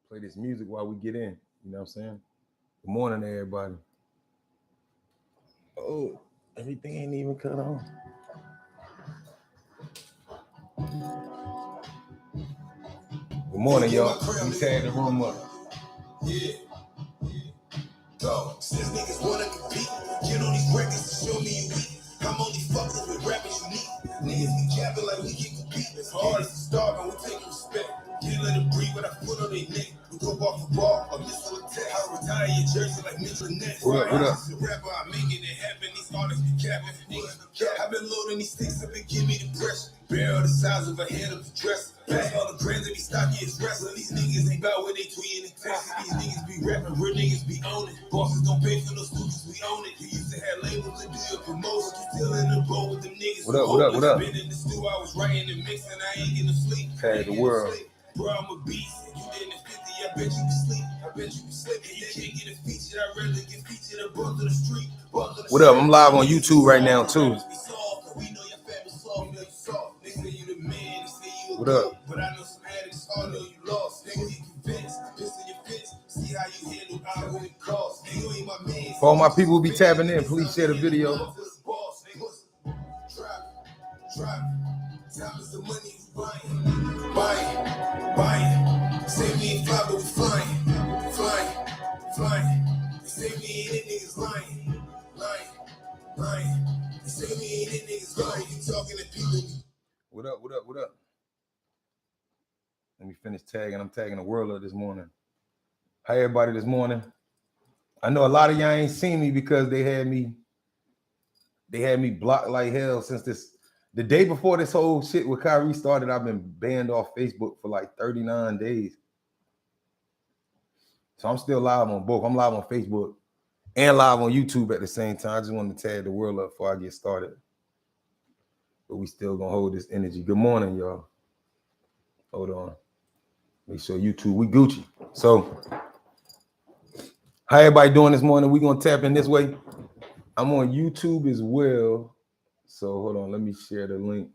Play this music while we get in. You know what I'm saying? Good morning, everybody. Oh, everything ain't even cut on. Good morning, y'all. We tearing the room up. Yeah. Go. Since niggas wanna compete, get on these records to show me you weak. I'm only fucking with rappers you need. Niggas be capping like we can compete. As hard as starving, we take respect. Can't let them breathe when I put on their neck. We go off the ball, a missile attack. I retire your jersey like Mitchell Ness. What up? As a rapper, I'm making it happen. These artists be capping. I've been loading these sticks up and give me the pressure. Barrel the size of a head of the dress. Pass all the brands that be stocky as wrestling. These niggas ain't about what they tweeting and texting. These niggas be rapping, real niggas be owning. Bosses don't pay for no students, we own it. You used to have labels and do your promotion. You still in the boat with them niggas. What up? Been in the stew, I was writing and mixing, I ain't getting to sleep. Hey, the world. Bro, I'm a beast. You didn't 50, I bet you can sleep. I bet you can sleep. And you can't get a feature. I'd rather get featured above to the street. What up? I'm live on YouTube right now, too. What up? But I know some addicts all know you lost. They gon' get convinced. Listen your fits. See how you handle out when it costs. They ain't my man. For all my people who be tapping in, please share the video. Drop. Time is the money you buying. Say me ain't fly, but we flying. Say me ain't it, niggas lying. Say me ain't it, niggas lying. You talking to people. What up? Let me finish tagging. I'm tagging the world up this morning. Hi, everybody, this morning. I know a lot of y'all ain't seen me because they had me blocked like hell since the day before this whole shit with Kyrie started. I've been banned off Facebook for like 39 days. So I'm still live on both. I'm live on Facebook and live on YouTube at the same time. I just wanted to tag the world up before I get started. But we still gonna hold this energy. Good morning, y'all. Hold on. Make sure YouTube, we Gucci. So, how everybody doing this morning? We gonna tap in this way. I'm on YouTube as well. So hold on, let me share the link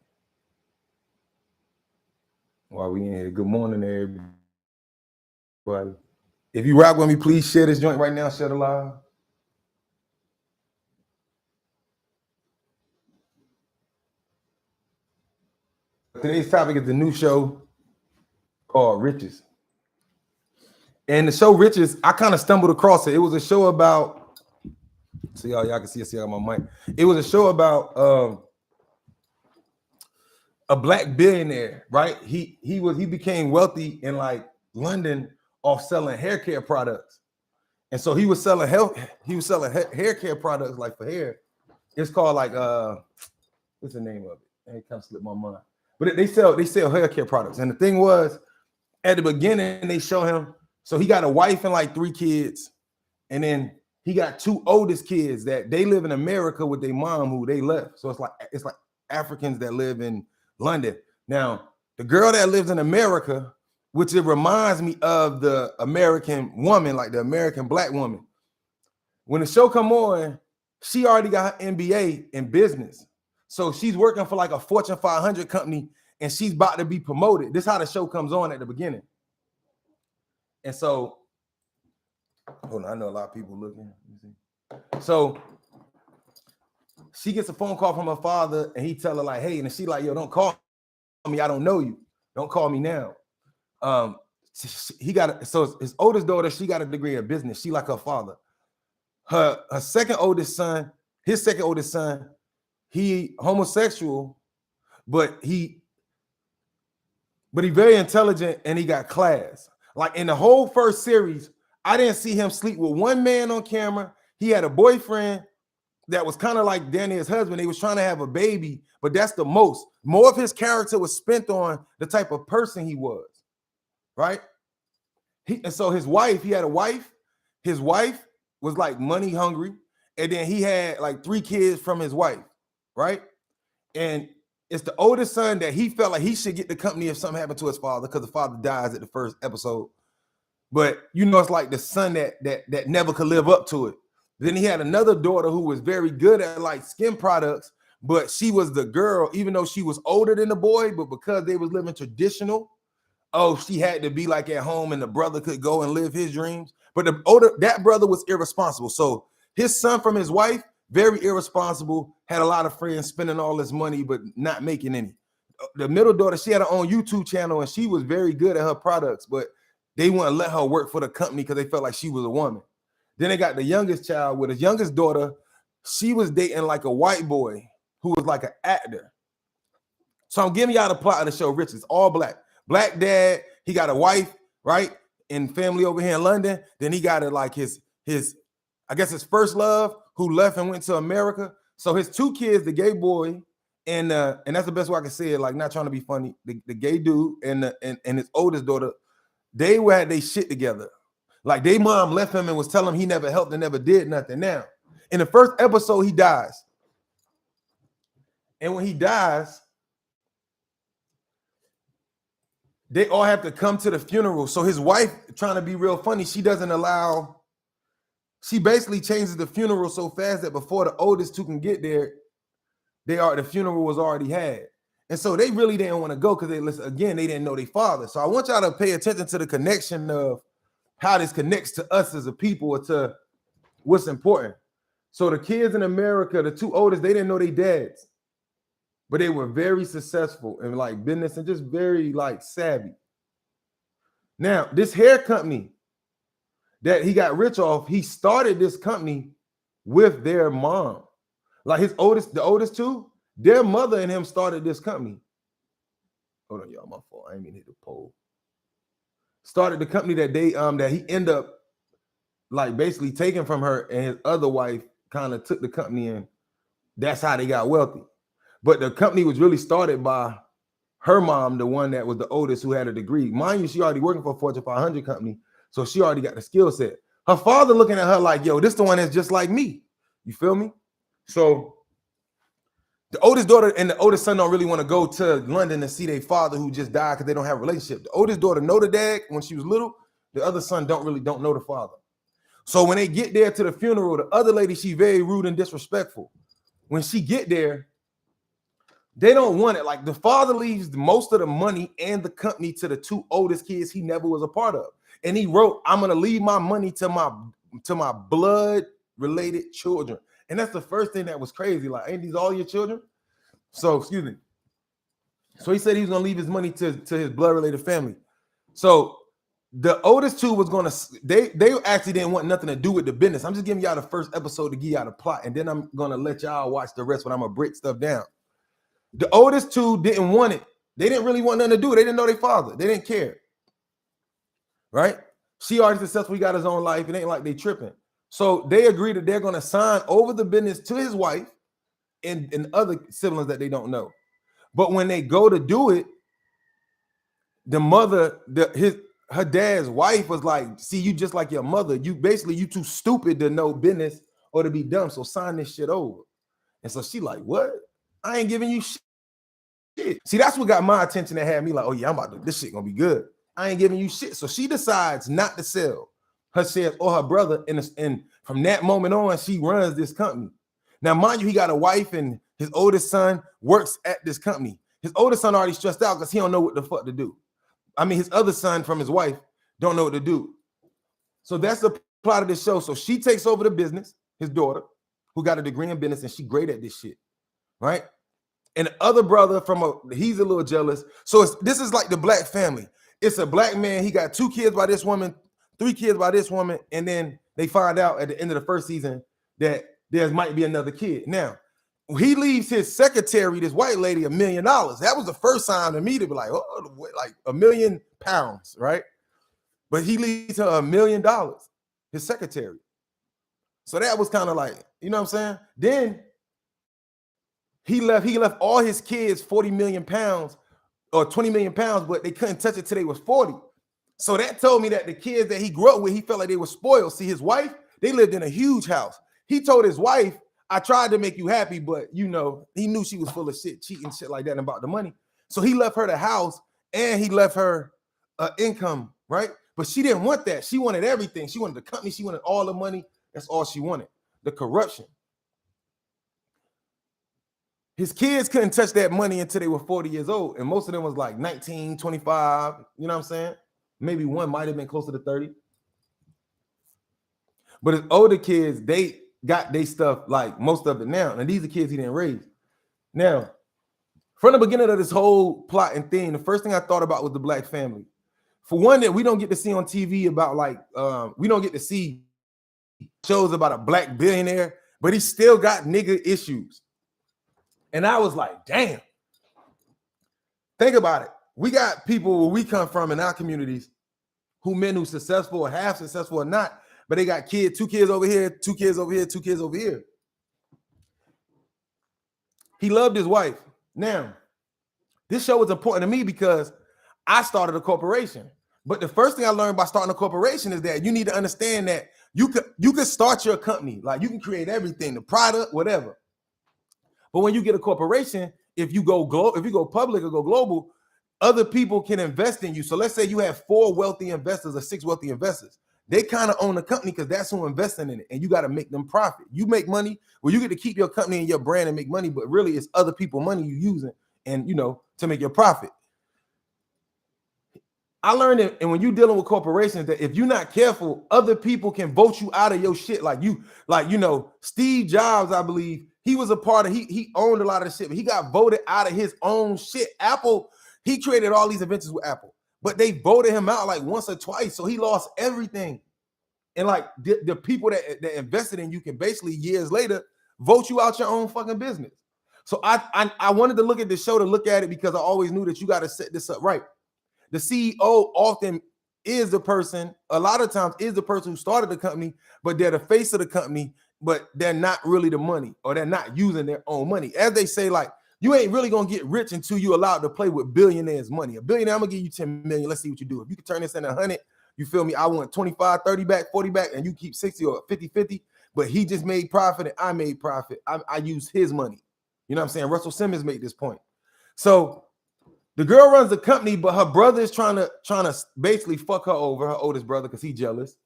while we in here. Good morning, everybody. If you rock with me, please share this joint right now. Share the live. Today's topic is the new show called Riches. And the show Riches, I kind of stumbled across it. It was a show about, so y'all can see on my mic. It was a show about a black billionaire, right? He became wealthy in like London off selling hair care products. And so he was selling hair care products like for hair. It's called like what's the name of it? It kind of slipped my mind. But they sell hair care products. And the thing was, at the beginning, they show him, so he got a wife and like 3 kids, and then he got 2 oldest kids that they live in America with their mom who they left. So it's like Africans that live in London. Now, the girl that lives in America, which it reminds me of the American woman, like the American black woman. When the show come on, she already got her MBA in business. So she's working for like a Fortune 500 company, and she's about to be promoted. This is how the show comes on at the beginning. And so, hold on, I know a lot of people looking. So she gets a phone call from her father, and he tell her like, hey, and she like, yo, don't call me. I don't know you. Don't call me now. So his oldest daughter, she got a degree in business. She like her father. Her second oldest son, he homosexual, but he very intelligent and he got class. Like in the whole first series, I didn't see him sleep with one man on camera. He had a boyfriend that was kind of like Danny's husband. They was trying to have a baby, but that's the most. More of his character was spent on the type of person he was, right? And so his wife, he had a wife. His wife was like money hungry, and then he had like 3 kids from his wife, right? And it's the oldest son that he felt like he should get the company if something happened to his father, because the father dies at the first episode. But you know, it's like the son that never could live up to it. Then he had another daughter who was very good at like skin products, but she was the girl, even though she was older than the boy, but because they was living traditional, oh, she had to be like at home and the brother could go and live his dreams. But that brother was irresponsible. So his son from his wife, very irresponsible, had a lot of friends, spending all this money, but not making any. The middle daughter, she had her own YouTube channel and she was very good at her products, but they wouldn't let her work for the company because they felt like she was a woman. Then they got the youngest child with his youngest daughter. She was dating like a white boy who was like an actor. So I'm giving y'all the plot of the show, Rich. It's all black. Black dad, he got a wife, right? And family over here in London. Then he got like his I guess his first love who left and went to America. So his two kids, the gay boy, and that's the best way I can say it, like not trying to be funny. The gay dude and his oldest daughter, they had their shit together. Like their mom left him and was telling him he never helped and never did nothing. Now, in the first episode, he dies. And when he dies, they all have to come to the funeral. So his wife, trying to be real funny, she basically changes the funeral so fast that before the oldest two can get there, the funeral was already had. And so they really didn't want to go because they didn't know their father. So I want y'all to pay attention to the connection of how this connects to us as a people or to what's important. So the kids in America, the two oldest, they didn't know their dads, but they were very successful in like business and just very like savvy. Now, this hair company that he got rich off, he started this company with their mom. Like the oldest two, their mother and him started this company. Hold on, y'all, my fault. I ain't mean to hit the pole. Started the company that he ended up like basically taking from her, and his other wife kind of took the company and that's how they got wealthy. But the company was really started by her mom, the one that was the oldest who had a degree. Mind you, she already working for a Fortune 500 company, so she already got the skill set. Her father looking at her like, yo, this the one that's just like me. You feel me? So the oldest daughter and the oldest son don't really want to go to London and see their father who just died because they don't have a relationship. The oldest daughter know the dad when she was little. The other son don't know the father. So when they get there to the funeral, the other lady, she very rude and disrespectful. When she get there, they don't want it. Like the father leaves most of the money and the company to the two oldest kids he never was a part of. And he wrote, I'm going to leave my money to my blood related children. And that's the first thing that was crazy. Like, ain't these all your children? So, excuse me. So he said he was going to leave his money to his blood related family. So the oldest two was going to, they actually didn't want nothing to do with the business. I'm just giving y'all the first episode to give y'all the plot. And then I'm going to let y'all watch the rest when I'm going to break stuff down. The oldest two didn't want it. They didn't really want nothing to do. They didn't know their father. They didn't care. Right? She already successful. He got his own life. It ain't like they tripping. So they agreed that they're going to sign over the business to his wife and other siblings that they don't know. But when they go to do it, the mother, her dad's wife was like, see, you just like your mother. You too stupid to know business or to be dumb. So sign this shit over. And so she like, what? I ain't giving you shit. See, that's what got my attention and had me like, oh yeah, this shit gonna be good. I ain't giving you shit. So she decides not to sell her shares or her brother. And from that moment on, she runs this company. Now, mind you, he got a wife and his oldest son works at this company. His oldest son already stressed out because he don't know what the fuck to do. I mean, his other son from his wife don't know what to do. So that's the plot of this show. So she takes over the business, his daughter, who got a degree in business, and she great at this shit, right? And the other brother he's a little jealous. So this is like the black family. It's a black man. He got 2 kids by this woman, 3 kids by this woman. And then they find out at the end of the first season that there might be another kid. Now, he leaves his secretary, this white lady, $1 million. That was the first time to me to be like, oh, like £1 million, right? But he leaves her $1 million, his secretary. So that was kind of like, you know what I'm saying? Then he left all his kids 40 million pounds or 20 million pounds, but they couldn't touch it till they was 40. So that told me that the kids that he grew up with, he felt like they were spoiled. See, his wife, they lived in a huge house. He told his wife, I tried to make you happy, but you know, he knew she was full of shit, cheating, shit like that, and about the money. So he left her the house and he left her income, right? But she didn't want that. She wanted everything. She wanted the company. She wanted all the money. That's all she wanted. The corruption. His kids couldn't touch that money until they were 40 years old. And most of them was like 19, 25. You know what I'm saying? Maybe one might have been closer to 30. But his older kids, they got their stuff, like most of it now. And these are kids he didn't raise. Now, from the beginning of this whole plot and thing, the first thing I thought about was the black family. For one, that we don't get to see on TV about, like, we don't get to see shows about a black billionaire, but he still got nigga issues. And I was like, damn. Think about it. We got people where we come from in our communities who men who successful or half successful or not, but they got kids, 2 kids over here, 2 kids over here, 2 kids over here. He loved his wife. Now, this show was important to me because I started a corporation. But the first thing I learned by starting a corporation is that you need to understand that you could start your company. Like, you can create everything, the product, whatever. But when you get a corporation, if you go public or go global, other people can invest in you. So let's say you have 4 wealthy investors or 6 wealthy investors. They kind of own the company because that's who investing in it. And you got to make them profit. You make money, well, you get to keep your company and your brand and make money, but really it's other people money you using and, you know, to make your profit. I learned that, and when you're dealing with corporations, that if you're not careful, other people can vote you out of your shit. Like, Steve Jobs, I believe, he was a part of, he owned a lot of the shit, but he got voted out of his own shit. Apple, he created all these inventions with Apple, but they voted him out like once or twice. So he lost everything. And like the people that invested in you can basically years later vote you out your own fucking business. So I wanted to look at this show to look at it because I always knew that you got to set this up right. The CEO often is the person, a lot of times is the person who started the company, but they're the face of the company, but they're not really the money, or they're not using their own money. As they say, like, you ain't really gonna get rich until you allowed to play with billionaires' money. A billionaire, I'm gonna give you 10 million. Let's see what you do. If you can turn this into 100, you feel me? I want 25, 30 back, 40 back, and you keep 60 or 50-50. But he just made profit and I made profit. I use his money. You know what I'm saying? Russell Simmons made this point. So the girl runs the company, but her brother is trying to basically fuck her over, her oldest brother, because he's jealous.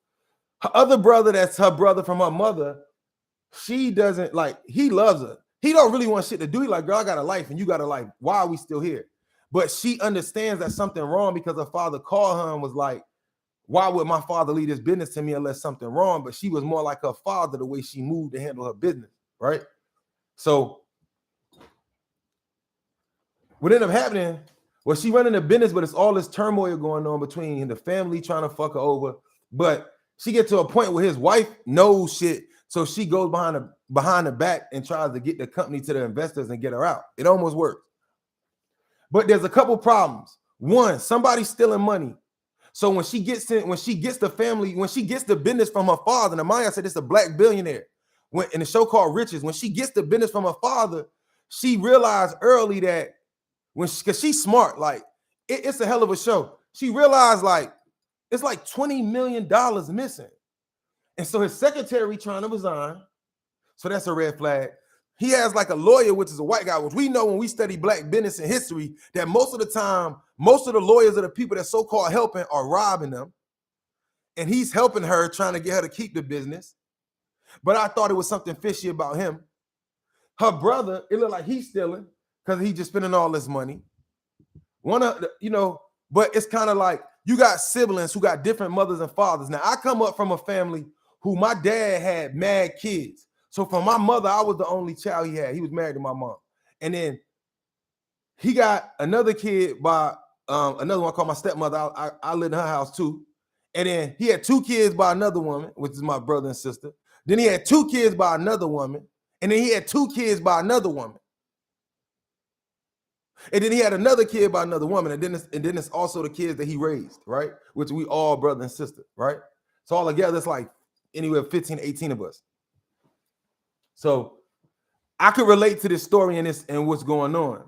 Her other brother, that's her brother from her mother, she doesn't like, he loves her. He don't really want shit to do. He like, girl, I got a life and you got a life. Why are we still here? But she understands that something wrong because her father called her and was like, why would my father lead his business to me unless something wrong? But she was more like her father, the way she moved to handle her business, right? So what ended up happening, well, she running a business, but it's all this turmoil going on between the family trying to fuck her over. But she gets to a point where his wife knows shit, so she goes behind the back and tries to get the company to the investors and get her out. It almost works. But there's a couple problems. One, somebody's stealing money. So when she gets the business from her father, and Amaya said it's a black billionaire. When in the show called Riches, when she gets the business from her father, she realized early that because she's smart, like it's a hell of a show. She realized like it's like $20 million missing. And so his secretary trying to resign. So that's a red flag. He has like a lawyer, which is a white guy, which we know when we study black business and history, that most of the time, most of the lawyers are the people that so-called helping are robbing them. And he's helping her, trying to get her to keep the business. But I thought it was something fishy about him. Her brother, it looked like he's stealing because he's just spending all this money. But it's kind of like you got siblings who got different mothers and fathers. Now, I come up from a family who my dad had mad kids. So from my mother, I was the only child he had. He was married to my mom. And then he got another kid by another one called my stepmother. I lived in her house too. And then he had 2 kids by another woman, which is my brother and sister. Then he had 2 kids by another woman. And then he had 2 kids by another woman. And then he had another kid by another woman. And then it's also the kids that he raised, right? Which we all brother and sister, right? So all together, it's like anywhere 15, 18 of us. So I could relate to this story and what's going on.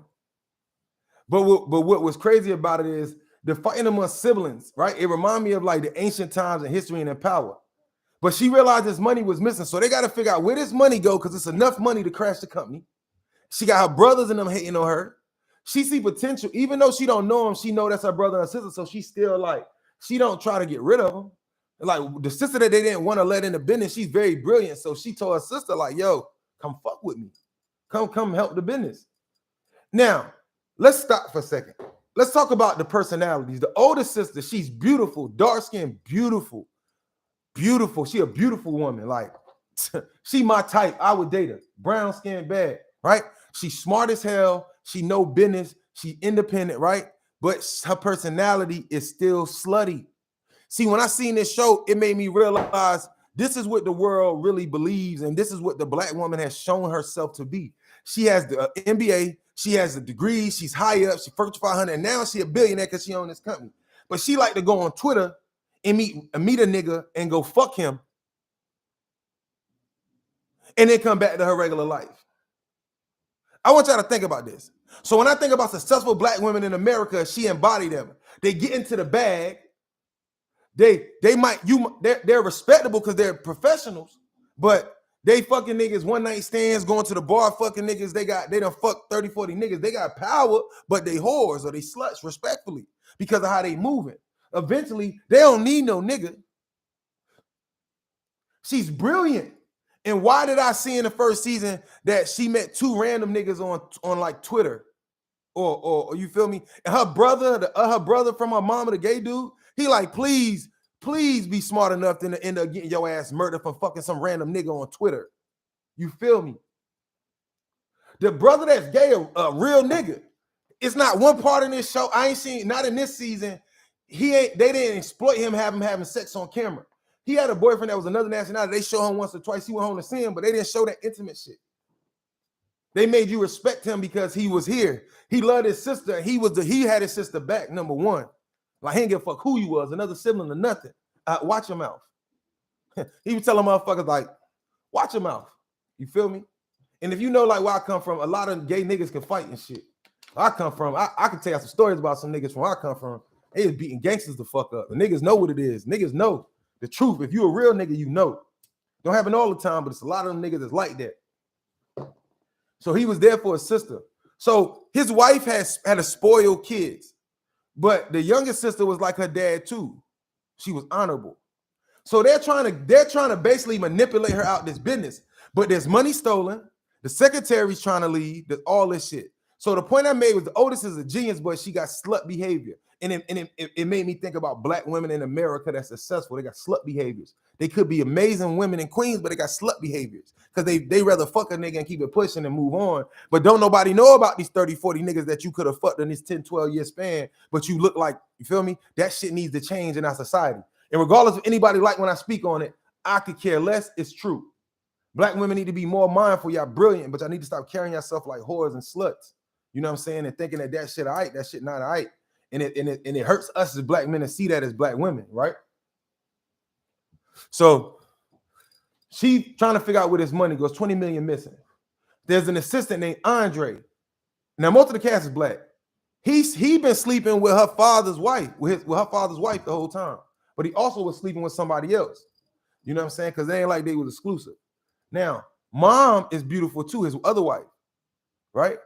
But what was crazy about it is the fighting amongst siblings, right? It reminded me of like the ancient times in history and in power. But she realized this money was missing. So they got to figure out where this money go because it's enough money to crash the company. She got her brothers and them hating on her. She see potential. Even though she don't know him, she know that's her brother and sister. So she still like, she don't try to get rid of him. Like the sister that they didn't want to let in the business, she's very brilliant. So she told her sister like, yo, come fuck with me. Come help the business. Now, let's stop for a second. Let's talk about the personalities. The older sister, she's beautiful, dark skin, beautiful, beautiful. She a beautiful woman. Like, she my type. I would date her. Brown skin, bad, right? She's smart as hell. She know business. She independent, right? But her personality is still slutty. See, when I seen this show, it made me realize this is what the world really believes, and this is what the black woman has shown herself to be. She has the MBA, she has the degree, she's high up, she's Fortune 500, and now she a billionaire because she owns this company. But she like to go on Twitter and meet a nigga and go fuck him, and then come back to her regular life. I want y'all to think about this. So when I think about successful black women in America, she embodied them. They get into the bag. They're respectable because they're professionals, but they fucking niggas, one night stands, going to the bar, fucking niggas. They done fuck 30, 40 niggas. They got power, but they whores or they sluts, respectfully, because of how they moving. Eventually, they don't need no nigga. She's brilliant. And why did I see in the first season that she met two random niggas on like Twitter? Or you feel me? And her brother from her mama, the gay dude, he like, please be smart enough to end up getting your ass murdered from fucking some random nigga on Twitter. You feel me? The brother that's gay, a real nigga. It's not one part in this show. I ain't seen, not in this season. They didn't exploit him having sex on camera. He had a boyfriend that was another nationality. They showed him once or twice. He went home to see him, but they didn't show that intimate shit. They made you respect him because he was here. He loved his sister. He had his sister back, number one. Like, he didn't give a fuck who you was, another sibling or nothing. Watch your mouth. He was telling motherfuckers, like, watch your mouth. You feel me? And if you know, like, where I come from, a lot of gay niggas can fight and shit. I come from, I can tell you some stories about some niggas from where I come from. They was beating gangsters the fuck up. The niggas know what it is. Niggas know the truth. If you a real nigga, you know. Don't happen all the time, but it's a lot of them niggas that's like that. So he was there for his sister. So his wife had a spoiled kids, but the youngest sister was like her dad too. She was honorable. So they're trying to basically manipulate her out this business. But there's money stolen. The secretary's trying to leave. There's all this shit. So the point I made was the oldest is a genius, but she got slut behavior. And it made me think about black women in America that's successful. They got slut behaviors. They could be amazing women and queens, but they got slut behaviors because they rather fuck a nigga and keep it pushing and move on. But don't nobody know about these 30, 40 niggas that you could have fucked in this 10, 12-year span, but you look like, you feel me? That shit needs to change in our society. And regardless of anybody like when I speak on it, I could care less. It's true. Black women need to be more mindful. Y'all brilliant, but y'all need to stop carrying yourself like whores and sluts. You know what I'm saying? And thinking that shit all right, that shit not all right. And it hurts us as black men to see that as black women, right? So she trying to figure out where this money goes. 20 million missing. There's an assistant named Andre. Now most of the cast is black. He been sleeping with her father's wife, with her father's wife the whole time. But he also was sleeping with somebody else. You know what I'm saying? Because they ain't like they was exclusive. Now, mom is beautiful too, his other wife, right?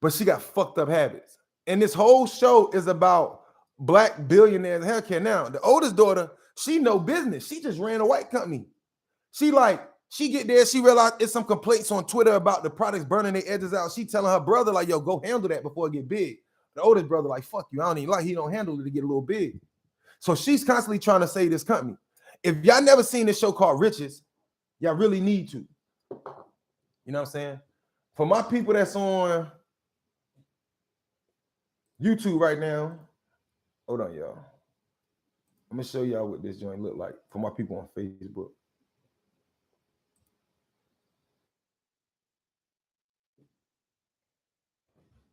But she got fucked up habits. And this whole show is about black billionaires in healthcare. Now, the oldest daughter, she no business. She just ran a white company. She get there, she realized it's some complaints on Twitter about the products burning their edges out. She telling her brother, like, yo, go handle that before it get big. The oldest brother, like, fuck you. I don't even like, he don't handle it to get a little big. So she's constantly trying to save this company. If y'all never seen this show called Riches, y'all really need to. You know what I'm saying? For my people that's on YouTube right now, hold on, y'all. I'm gonna show y'all what this joint look like for my people on Facebook.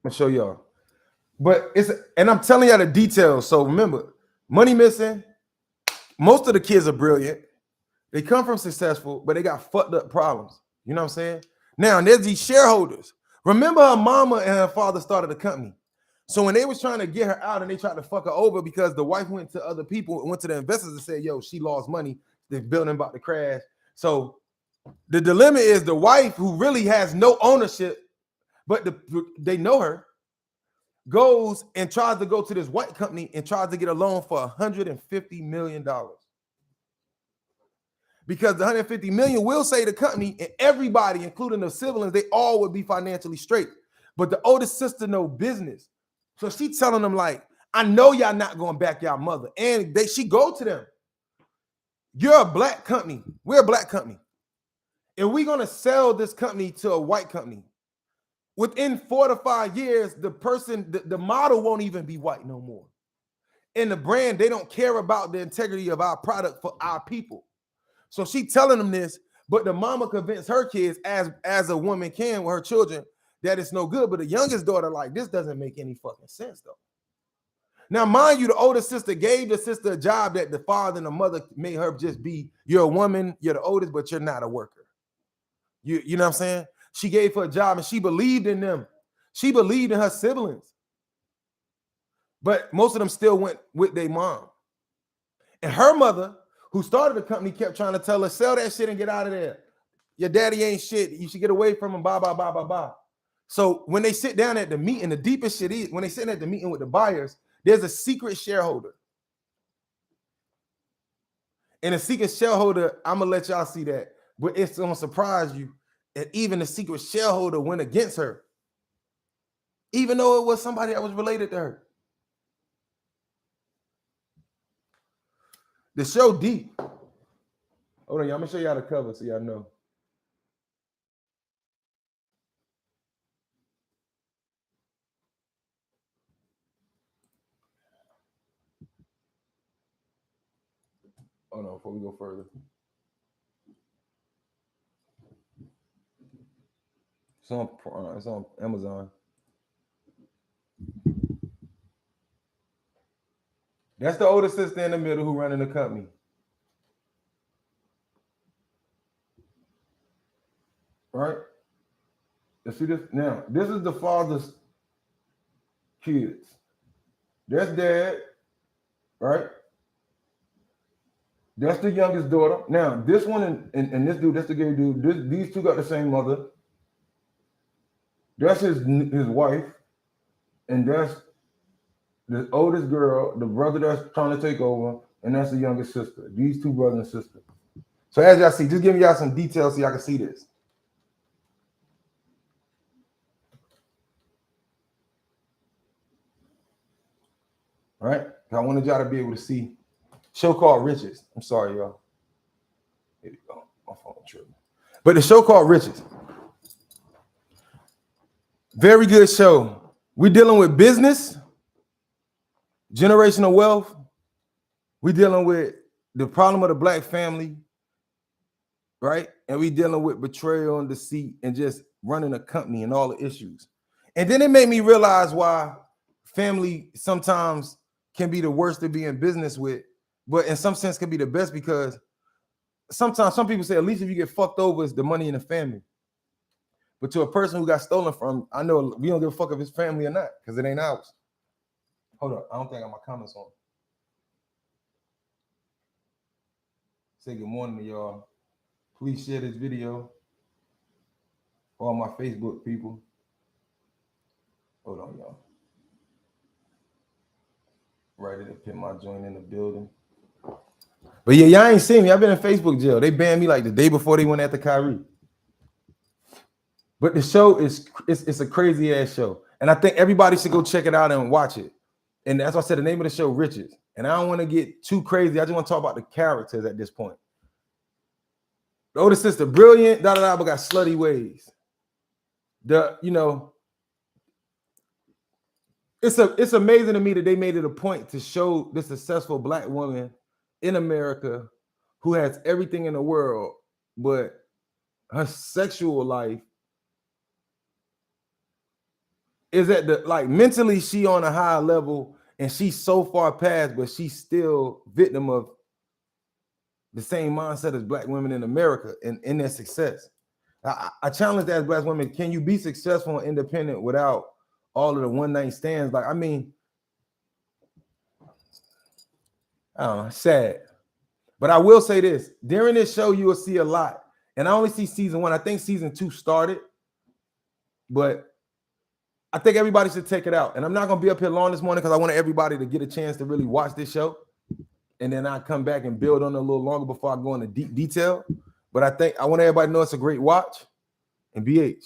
I'm gonna show y'all. But and I'm telling y'all the details. So remember, money missing. Most of the kids are brilliant. They come from successful, but they got fucked up problems. You know what I'm saying? Now, there's these shareholders. Remember her mama and her father started a company. So when they was trying to get her out and they tried to fuck her over because the wife went to other people, went to the investors and said, yo, she lost money. The building about to crash. So the dilemma is the wife, who really has no ownership, but they know her, goes and tries to go to this white company and tries to get a loan for $150 million. Because the $150 million will save the company, and everybody, including the siblings, they all would be financially straight. But the oldest sister know business. So she telling them like, I know y'all not going back y'all mother. And she go to them. You're a black company. We're a black company. And we're going to sell this company to a white company. Within 4 to 5 years, the model won't even be white no more. And the brand, they don't care about the integrity of our product for our people. So she telling them this, but the mama convinced her kids, as a woman can with her children, that it's no good. But the youngest daughter, like, this doesn't make any fucking sense, though. Now, mind you, the older sister gave the sister a job that the father and the mother made her just be, you're a woman, you're the oldest, but you're not a worker. You know what I'm saying? She gave her a job and she believed in them. She believed in her siblings. But most of them still went with their mom. And her mother, who started the company, kept trying to tell her, sell that shit and get out of there. Your daddy ain't shit. You should get away from him, blah, blah, blah, blah, blah. So when they sit down at the meeting, the deepest shit is, when they sit at the meeting with the buyers, there's a secret shareholder. And a secret shareholder, I'm going to let y'all see that. But it's going to surprise you that even the secret shareholder went against her. Even though it was somebody that was related to her. The show deep. Hold on, y'all. I'm going to show y'all the cover so y'all know. Hold on, before we go further. It's on Amazon. That's the older sister in the middle who running the company. Right? You see this? Now, this is the father's kids. That's dad, right? That's the youngest daughter. Now, this one and this dude, that's the gay dude. These two got the same mother. That's his wife. And that's the oldest girl, the brother that's trying to take over, and that's the youngest sister. These two brothers and sister. So as y'all see, just giving y'all some details so y'all can see this. All right? I wanted y'all to be able to see. Show called Riches. I'm sorry, y'all. Here we go. My phone tripping. But the show called Riches. Very good show. We're dealing with business, generational wealth. We're dealing with the problem of the black family, right? And we're dealing with betrayal and deceit and just running a company and all the issues. And then it made me realize why family sometimes can be the worst to be in business with, but in some sense can be the best, because sometimes some people say at least if you get fucked over, it's the money in the family. But to a person who got stolen from, I know we don't give a fuck if it's family or not, because it ain't ours. Hold up, I don't think I got my comments on. Say good morning to y'all. Please share this video. All my Facebook people. Hold on, y'all. Ready to put my joint in the building. But yeah, y'all ain't seen me. I've been in Facebook jail. They banned me like the day before they went after Kyrie. But the show it's a crazy ass show. And I think everybody should go check it out and watch it. And that's why I said the name of the show, Riches. And I don't want to get too crazy. I just want to talk about the characters at this point. The older sister, brilliant, but got slutty ways. It's amazing to me that they made it a point to show this successful black woman in America who has everything in the world, but her sexual life is at the, like, mentally she on a high level and she's so far past, but she's still victim of the same mindset as black women in America and in their success. I challenge that as black women, can you be successful and independent without all of the one night stands? Like, I mean, I don't know, sad. But I will say this, during this show, you will see a lot. And I only see season 1. I think season 2 started, but I think everybody should take it out. And I'm not going to be up here long this morning because I want everybody to get a chance to really watch this show. And then I come back and build on it a little longer before I go into deep detail. But I think I want everybody to know it's a great watch. And BH.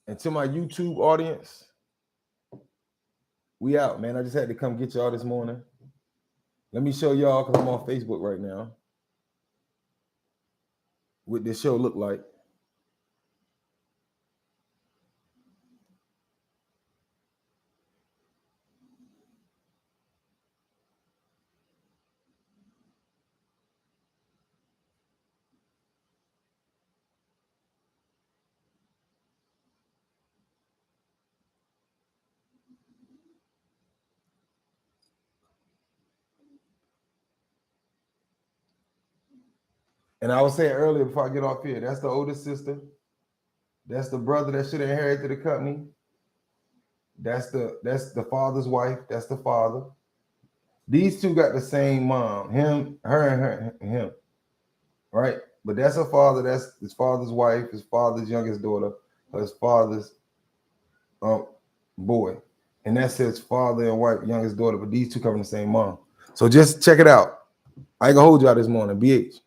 And to my YouTube audience, we out, man. I just had to come get y'all this morning. Let me show y'all, because I'm on Facebook right now, what this show look like. And I was saying earlier before I get off here, that's the oldest sister. That's the brother that should inherit the company. That's the father's wife. That's the father. These two got the same mom. Him, her, and her, and him. Right? But that's her father. That's his father's wife, his father's youngest daughter, his father's boy. And that's his father and wife, youngest daughter. But these two come from the same mom. So just check it out. I ain't gonna hold you out this morning. BH.